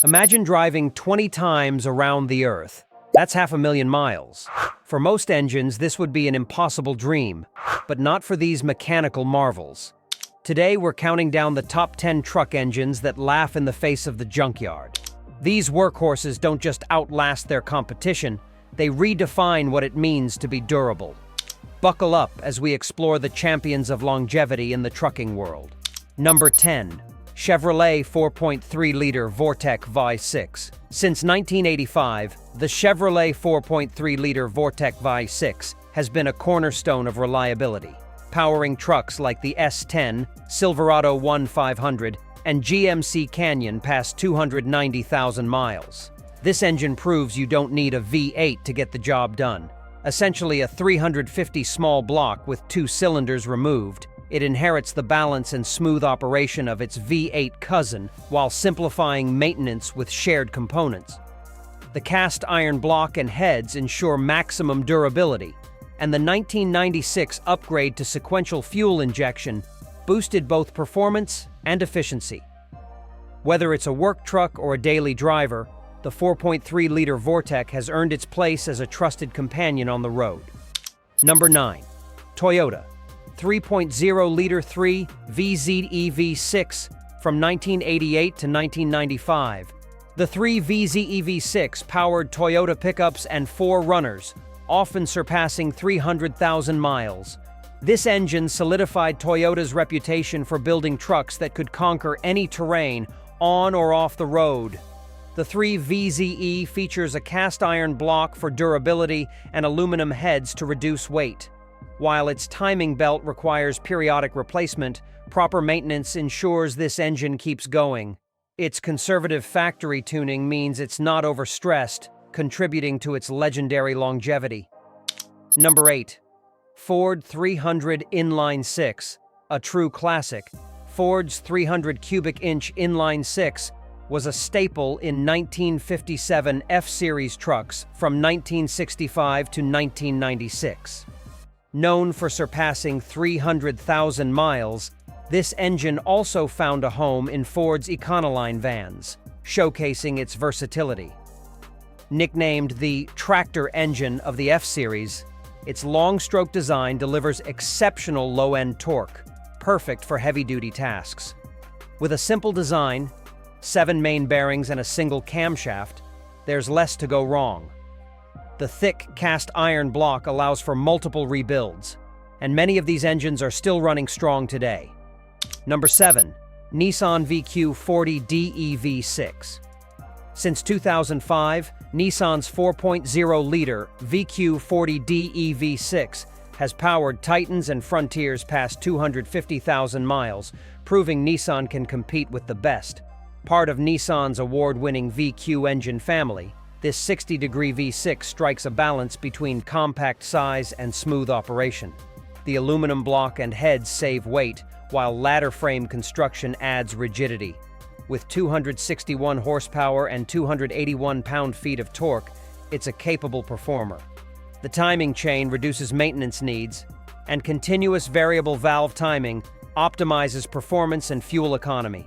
Imagine driving 20 times around the Earth. That's 500,000 miles. For most engines, this would be an impossible dream, but not for these mechanical marvels. Today, we're counting down the top 10 truck engines that laugh in the face of the junkyard. These workhorses don't just outlast their competition, they redefine what it means to be durable. Buckle up as we explore the champions of longevity in the trucking world. Number 10. Chevrolet 4.3-liter Vortek VI6. Since 1985, the Chevrolet 4.3-liter Vortek VI6 has been a cornerstone of reliability, powering trucks like the S10, Silverado 1500, and GMC Canyon past 290,000 miles. This engine proves you don't need a V8 to get the job done. Essentially a 350 small block with 2 cylinders removed, it inherits the balance and smooth operation of its V8 cousin while simplifying maintenance with shared components. The cast iron block and heads ensure maximum durability, and the 1996 upgrade to sequential fuel injection boosted both performance and efficiency. Whether it's a work truck or a daily driver, the 4.3-liter Vortek has earned its place as a trusted companion on the road. Number 9. Toyota 3.0-liter 3 VZE V6 from 1988 to 1995. The 3 VZE V6 powered Toyota pickups and 4Runners, often surpassing 300,000 miles. This engine solidified Toyota's reputation for building trucks that could conquer any terrain on or off the road. The 3 VZE features a cast iron block for durability and aluminum heads to reduce weight. While its timing belt requires periodic replacement, proper maintenance ensures this engine keeps going. Its conservative factory tuning means it's not overstressed, contributing to its legendary longevity. Number 8. Ford 300 Inline 6, a true classic. Ford's 300 cubic inch Inline 6 was a staple in 1957 F-Series trucks from 1965 to 1996. Known for surpassing 300,000 miles, this engine also found a home in Ford's Econoline vans, showcasing its versatility. Nicknamed the tractor engine of the F-Series, its long-stroke design delivers exceptional low-end torque, perfect for heavy-duty tasks. With a simple design, 7 main bearings and a single camshaft, there's less to go wrong. The thick cast iron block allows for multiple rebuilds, and many of these engines are still running strong today. Number 7. Nissan VQ40DE6. Since 2005, Nissan's 4.0-liter VQ40DE6 has powered Titans and Frontiers past 250,000 miles, proving Nissan can compete with the best. Part of Nissan's award-winning VQ engine family, this 60-degree V6 strikes a balance between compact size and smooth operation. The aluminum block and heads save weight, while ladder frame construction adds rigidity. With 261 horsepower and 281 pound-feet of torque, it's a capable performer. The timing chain reduces maintenance needs, and continuous variable valve timing optimizes performance and fuel economy.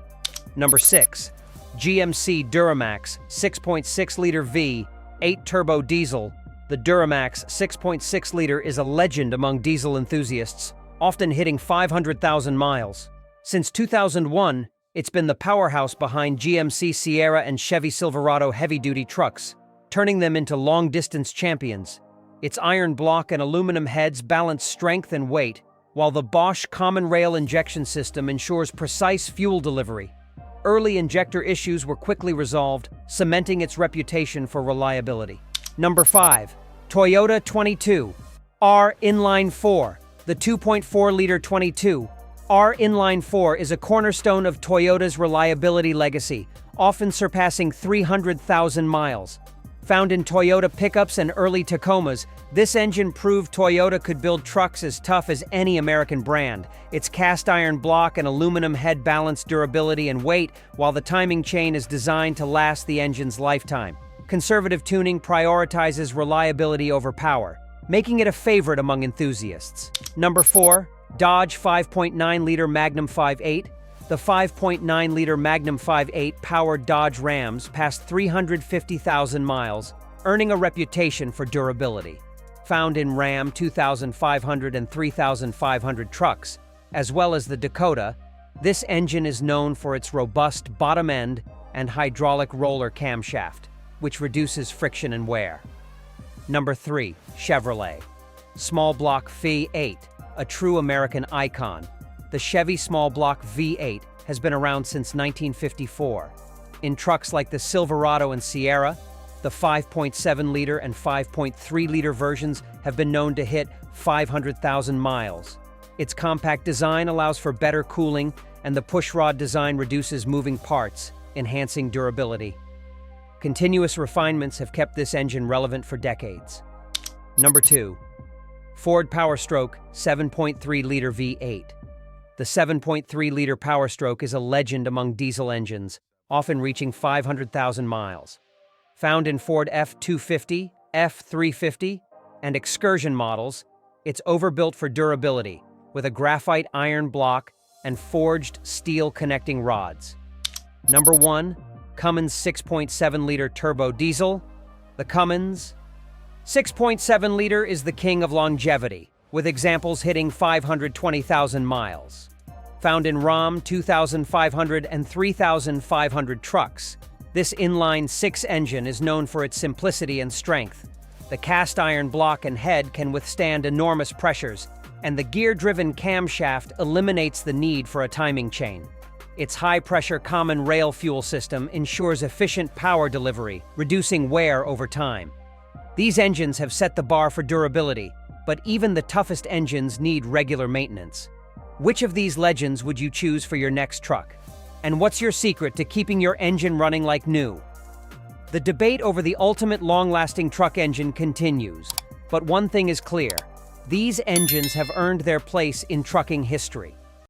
Number 6. GMC Duramax 6.6-liter V8 turbo diesel. The Duramax 6.6-liter is a legend among diesel enthusiasts, often hitting 500,000 miles. Since 2001, it's been the powerhouse behind GMC Sierra and Chevy Silverado heavy-duty trucks, turning them into long-distance champions. Its iron block and aluminum heads balance strength and weight, while the Bosch common rail injection system ensures precise fuel delivery. Early injector issues were quickly resolved, cementing its reputation for reliability. Number 5. Toyota 22 R Inline 4. The 2.4-liter 22 R Inline 4 is a cornerstone of Toyota's reliability legacy, often surpassing 300,000 miles. Found in Toyota pickups and early Tacomas, this engine proved Toyota could build trucks as tough as any American brand. Its cast iron block and aluminum head balance durability and weight, while the timing chain is designed to last the engine's lifetime. Conservative tuning prioritizes reliability over power, making it a favorite among enthusiasts. Number 4. Dodge 5.9-liter Magnum V8. The 5.9-liter Magnum 5.8 powered Dodge Rams passed 350,000 miles, earning a reputation for durability. Found in Ram 2,500 and 3,500 trucks, as well as the Dakota, this engine is known for its robust bottom end and hydraulic roller camshaft, which reduces friction and wear. Number 3. Chevrolet Small Block V8, a true American icon. The Chevy Small Block V8 has been around since 1954. In trucks like the Silverado and Sierra, the 5.7-liter and 5.3-liter versions have been known to hit 500,000 miles. Its compact design allows for better cooling, and the pushrod design reduces moving parts, enhancing durability. Continuous refinements have kept this engine relevant for decades. Number 2. Ford Powerstroke 7.3-liter V8. The 7.3-liter Powerstroke is a legend among diesel engines, often reaching 500,000 miles. Found in Ford F250, F350, and Excursion models, it's overbuilt for durability, with a graphite iron block and forged steel connecting rods. Number 1. Cummins 6.7-liter turbo diesel. The Cummins 6.7-liter is the king of longevity, with examples hitting 520,000 miles. Found in Ram 2,500 and 3,500 trucks, this inline 6 engine is known for its simplicity and strength. The cast iron block and head can withstand enormous pressures, and the gear-driven camshaft eliminates the need for a timing chain. Its high-pressure common rail fuel system ensures efficient power delivery, reducing wear over time. These engines have set the bar for durability, but even the toughest engines need regular maintenance. Which of these legends would you choose for your next truck? And what's your secret to keeping your engine running like new? The debate over the ultimate long-lasting truck engine continues, but one thing is clear: these engines have earned their place in trucking history.